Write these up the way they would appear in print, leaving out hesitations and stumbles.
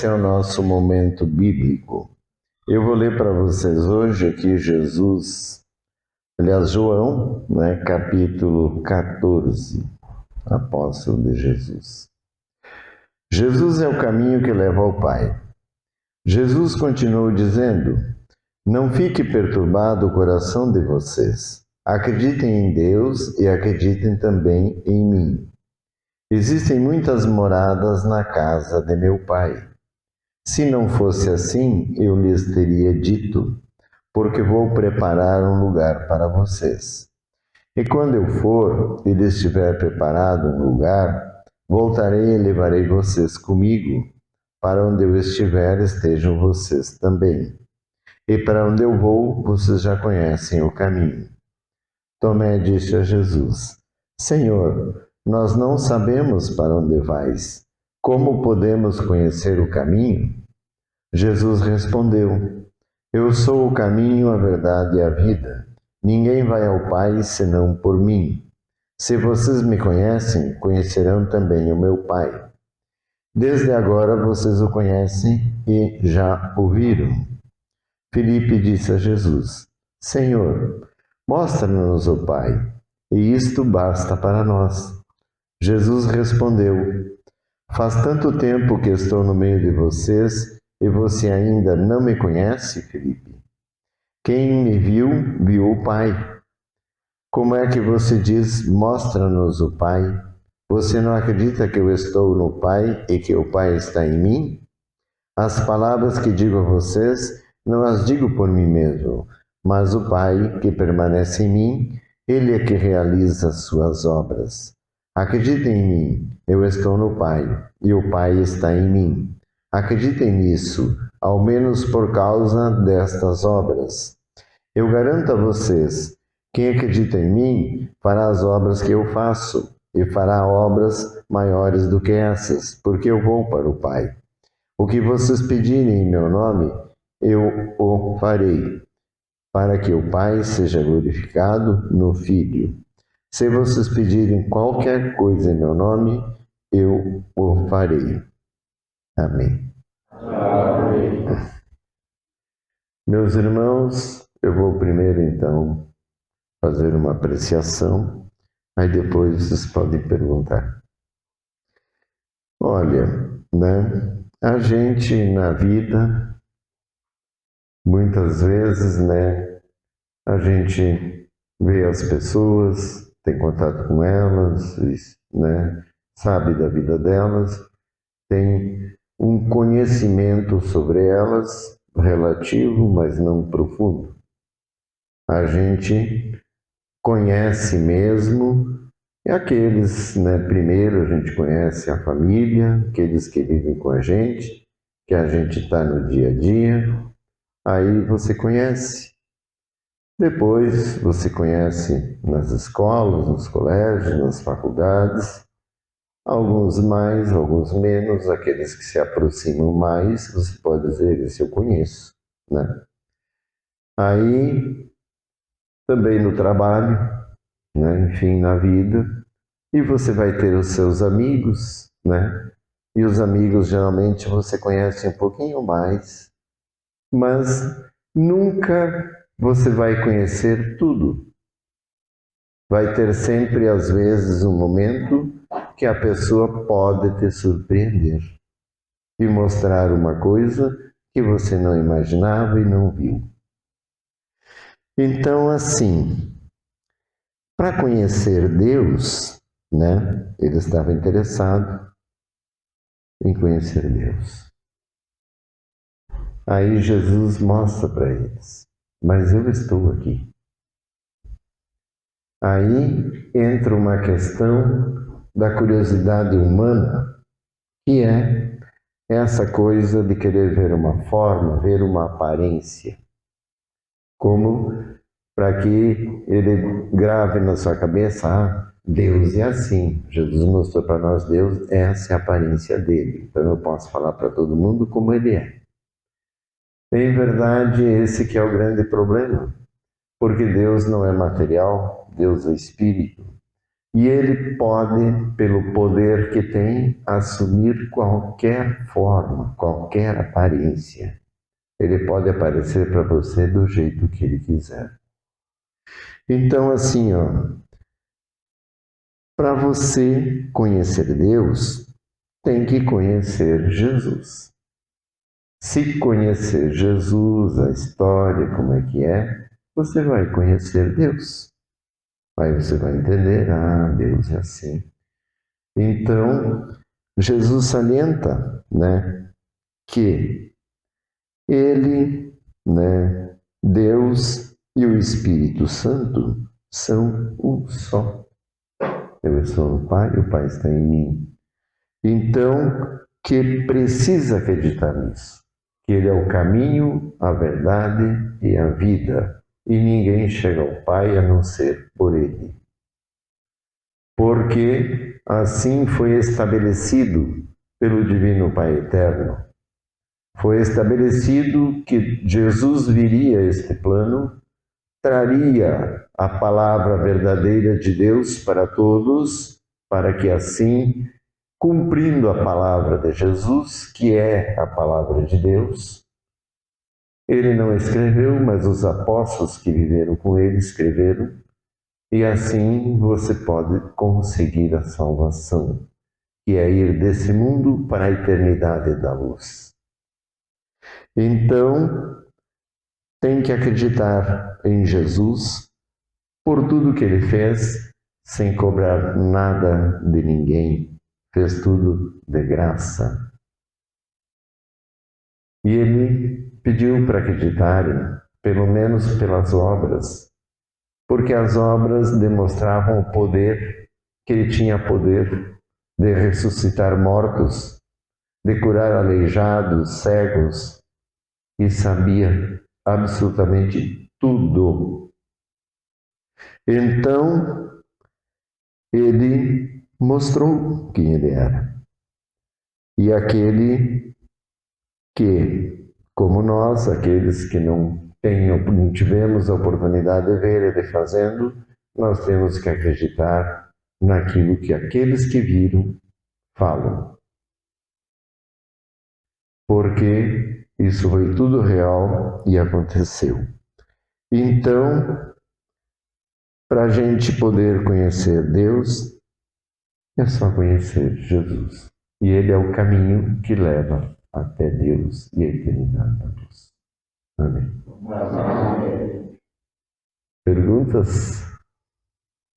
Esse é o nosso momento bíblico. Eu vou ler para vocês hoje aqui João, capítulo 14, apóstolo de Jesus. Jesus é o caminho que leva ao Pai. Jesus continuou dizendo: não fique perturbado o coração de vocês. Acreditem em Deus e acreditem também em mim. Existem muitas moradas na casa de meu Pai. Se não fosse assim, eu lhes teria dito, porque vou preparar um lugar para vocês. E quando eu for e lhes tiver preparado um lugar, voltarei e levarei vocês comigo. Para onde eu estiver, estejam vocês também. E para onde eu vou, vocês já conhecem o caminho. Tomé disse a Jesus: Senhor, nós não sabemos para onde vais. Como podemos conhecer o caminho? Jesus respondeu: eu sou o caminho, a verdade e a vida. Ninguém vai ao Pai senão por mim. Se vocês me conhecem, conhecerão também o meu Pai. Desde agora vocês o conhecem e já o viram. Filipe disse a Jesus: Senhor, mostra-nos o Pai, e isto basta para nós. Jesus respondeu: faz tanto tempo que estou no meio de vocês e você ainda não me conhece, Filipe? Quem me viu, viu o Pai. Como é que você diz: mostra-nos o Pai? Você não acredita que eu estou no Pai e que o Pai está em mim? As palavras que digo a vocês, não as digo por mim mesmo, mas o Pai que permanece em mim, Ele é que realiza as suas obras. Acreditem em mim, eu estou no Pai, e o Pai está em mim. Acreditem nisso, ao menos por causa destas obras. Eu garanto a vocês, quem acredita em mim, fará as obras que eu faço, e fará obras maiores do que essas, porque eu vou para o Pai. O que vocês pedirem em meu nome, eu o farei, para que o Pai seja glorificado no Filho. Se vocês pedirem qualquer coisa em meu nome, eu o farei. Amém. Amém. Meus irmãos, eu vou primeiro então fazer uma apreciação, aí depois vocês podem perguntar. Olha, a gente na vida, muitas vezes, a gente vê as pessoas, tem contato com elas, sabe da vida delas, tem um conhecimento sobre elas relativo, mas não profundo. A gente conhece mesmo aqueles, primeiro a gente conhece a família, aqueles que vivem com a gente está no dia a dia, aí você conhece. Depois você conhece nas escolas, nos colégios, nas faculdades, alguns mais, alguns menos, aqueles que se aproximam mais, você pode dizer: esse eu conheço, Aí, também no trabalho, enfim, na vida, e você vai ter os seus amigos, E os amigos geralmente você conhece um pouquinho mais, mas nunca você vai conhecer tudo. Vai ter sempre, às vezes, um momento que a pessoa pode te surpreender e mostrar uma coisa que você não imaginava e não viu. Então, assim, para conhecer Deus, ele estava interessado em conhecer Deus. Aí Jesus mostra para eles: mas eu estou aqui. Aí entra uma questão da curiosidade humana, que é essa coisa de querer ver uma forma, ver uma aparência, como para que ele grave na sua cabeça: Deus é assim. Jesus mostrou para nós: Deus, essa é a aparência dele. Então eu posso falar para todo mundo como ele é. Em verdade, esse que é o grande problema, porque Deus não é material, Deus é espírito. E ele pode, pelo poder que tem, assumir qualquer forma, qualquer aparência. Ele pode aparecer para você do jeito que ele quiser. Então, assim, para você conhecer Deus, tem que conhecer Jesus. Se conhecer Jesus, a história, como é, você vai conhecer Deus. Aí você vai entender, Deus é assim. Então, Jesus salienta, que Ele, Deus e o Espírito Santo são um só. Eu sou o Pai está em mim. Então, que precisa acreditar nisso. Que Ele é o caminho, a verdade e a vida. E ninguém chega ao Pai a não ser por Ele. Porque assim foi estabelecido pelo Divino Pai Eterno. Foi estabelecido que Jesus viria a este plano, traria a palavra verdadeira de Deus para todos, para que assim, cumprindo a palavra de Jesus, que é a palavra de Deus, ele não escreveu, mas os apóstolos que viveram com ele escreveram, e assim você pode conseguir a salvação, que é ir desse mundo para a eternidade da luz. Então, tem que acreditar em Jesus por tudo que ele fez, sem cobrar nada de ninguém. Fez tudo de graça. E ele pediu para acreditarem, pelo menos pelas obras, porque as obras demonstravam o poder, que ele tinha poder de ressuscitar mortos, de curar aleijados, cegos, e sabia absolutamente tudo. Então, ele mostrou quem ele era. E aquele que, como nós, aqueles que não tivemos a oportunidade de ver ele fazendo, nós temos que acreditar naquilo que aqueles que viram falam. Porque isso foi tudo real e aconteceu. Então, para a gente poder conhecer Deus, é só conhecer Jesus. E Ele é o caminho que leva até Deus e a eternidade da luz. Amém. Amém. Perguntas?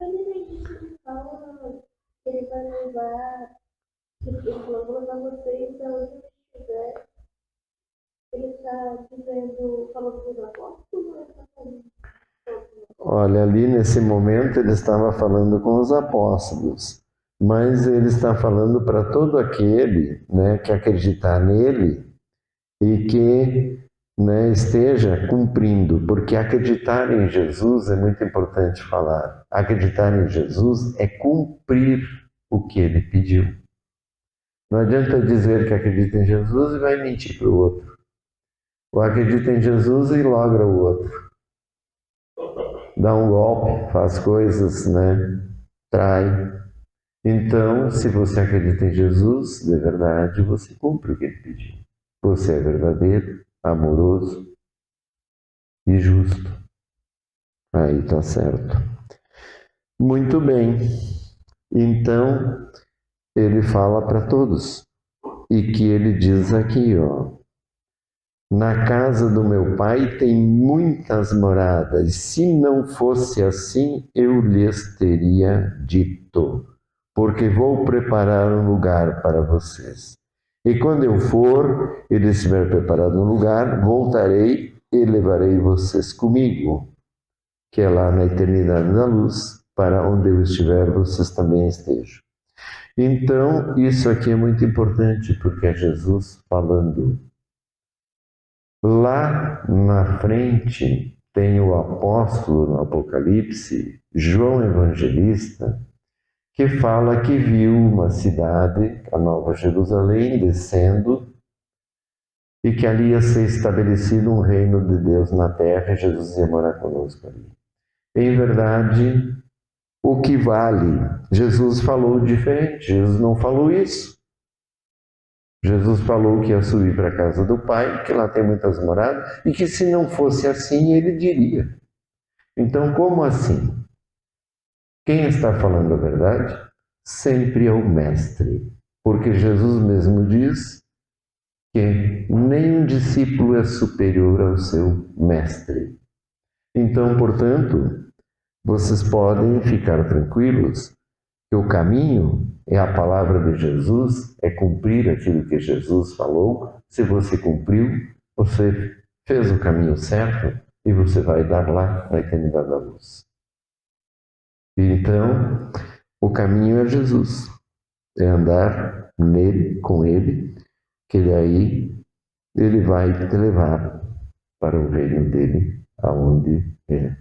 Ele fala que ele vai levar, vou levar vocês aonde estiver. Ele está dizendo, falando dos apóstolos ou ele está falando? Olha, ali nesse momento ele estava falando com os apóstolos, mas ele está falando para todo aquele, que acreditar nele e que, esteja cumprindo, porque acreditar em Jesus é muito importante falar. Acreditar em Jesus é cumprir o que ele pediu. Não adianta dizer que acredita em Jesus e vai mentir para o outro. Ou acredita em Jesus e logra o outro. Dá um golpe, faz coisas, trai. Então, se você acredita em Jesus, de verdade, você cumpre o que ele pediu. Você é verdadeiro, amoroso e justo. Aí está certo. Muito bem. Então, ele fala para todos. E que ele diz aqui, na casa do meu pai tem muitas moradas. Se não fosse assim, eu lhes teria dito, porque vou preparar um lugar para vocês. E quando eu for e estiver preparado um lugar, voltarei e levarei vocês comigo, que é lá na eternidade da luz, para onde eu estiver, vocês também estejam. Então, isso aqui é muito importante, porque é Jesus falando. Lá na frente tem o apóstolo no Apocalipse, João Evangelista, que fala que viu uma cidade, a Nova Jerusalém, descendo e que ali ia ser estabelecido um reino de Deus na terra e Jesus ia morar conosco ali. Em verdade, o que vale. Jesus falou diferente, Jesus não falou isso. Jesus falou que ia subir para a casa do Pai, que lá tem muitas moradas, e que se não fosse assim, ele diria. Então, como assim? Quem está falando a verdade sempre é o Mestre, porque Jesus mesmo diz que nenhum discípulo é superior ao seu Mestre. Então, portanto, vocês podem ficar tranquilos que o caminho é a palavra de Jesus, é cumprir aquilo que Jesus falou. Se você cumpriu, você fez o caminho certo e você vai dar lá a eternidade da luz. Então, o caminho é Jesus, é andar nele, com ele, que daí ele vai te levar para o reino dele, aonde é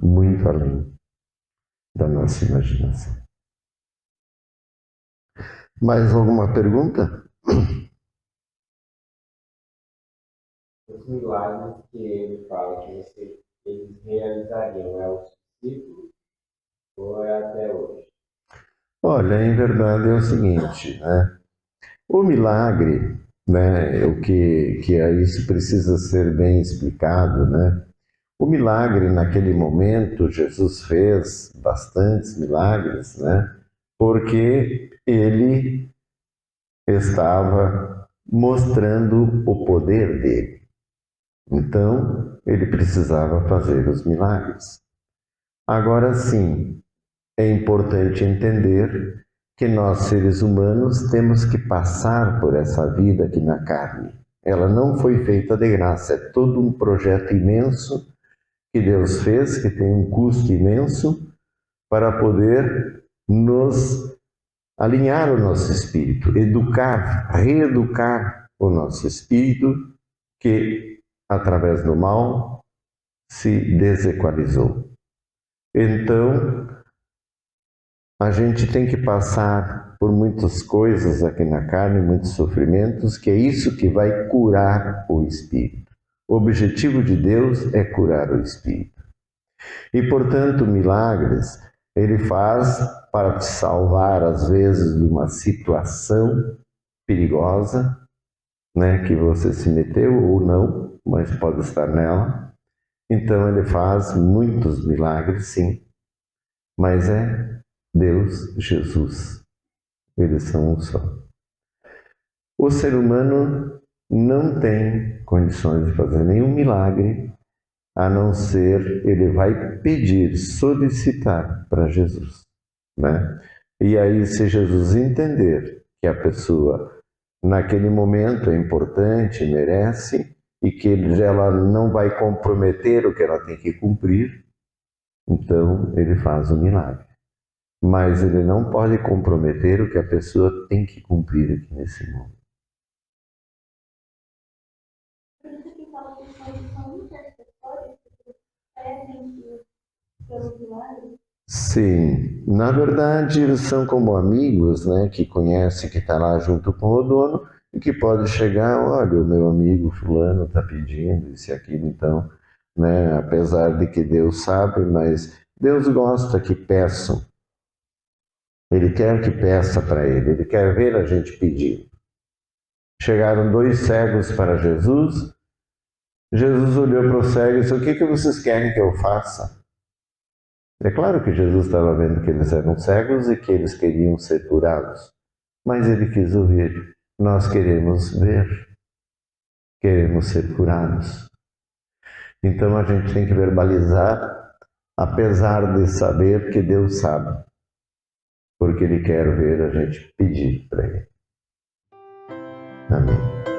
muito além da nossa imaginação. Mais alguma pergunta? Os milagres que ele fala que eles realizariam é os discípulos ou é até hoje? Olha, em verdade é o seguinte, né? O milagre, né, o que isso precisa ser bem explicado, né? O milagre naquele momento, Jesus fez bastantes milagres, né? Porque ele estava mostrando o poder dele. Então, ele precisava fazer os milagres. Agora sim, é importante entender que nós, seres humanos, temos que passar por essa vida aqui na carne. Ela não foi feita de graça, é todo um projeto imenso que Deus fez, que tem um custo imenso, para poder nos alinhar o nosso espírito, educar, reeducar o nosso espírito, que, através do mal, se desequalizou. Então, a gente tem que passar por muitas coisas aqui na carne, muitos sofrimentos, que é isso que vai curar o espírito. O objetivo de Deus é curar o espírito. E, portanto, milagres ele faz para te salvar, às vezes, de uma situação perigosa, né, que você se meteu ou não, mas pode estar nela. Então, ele faz muitos milagres, sim, mas é Deus, Jesus. Eles são um só. O ser humano não tem condições de fazer nenhum milagre, a não ser ele vai pedir, solicitar para Jesus, né? E aí, se Jesus entender que a pessoa naquele momento é importante, merece, e que ela não vai comprometer o que ela tem que cumprir, então ele faz o milagre. Mas ele não pode comprometer o que a pessoa tem que cumprir aqui nesse mundo. Por isso que fala que são intercessores que pedem pelos milagres. Sim, na verdade eles são como amigos, né, que conhecem que está lá junto com o dono e que pode chegar, olha, o meu amigo fulano está pedindo isso e aquilo, então, né, apesar de que Deus sabe, mas Deus gosta que peçam. Ele quer que peça para ele quer ver a gente pedir. Chegaram 2 cegos para Jesus. Jesus olhou para os cegos e disse, o que vocês querem que eu faça? É claro que Jesus estava vendo que eles eram cegos e que eles queriam ser curados. Mas ele quis ouvir, nós queremos ver, queremos ser curados. Então a gente tem que verbalizar, apesar de saber que Deus sabe. Porque Ele quer ver a gente pedir para Ele. Amém.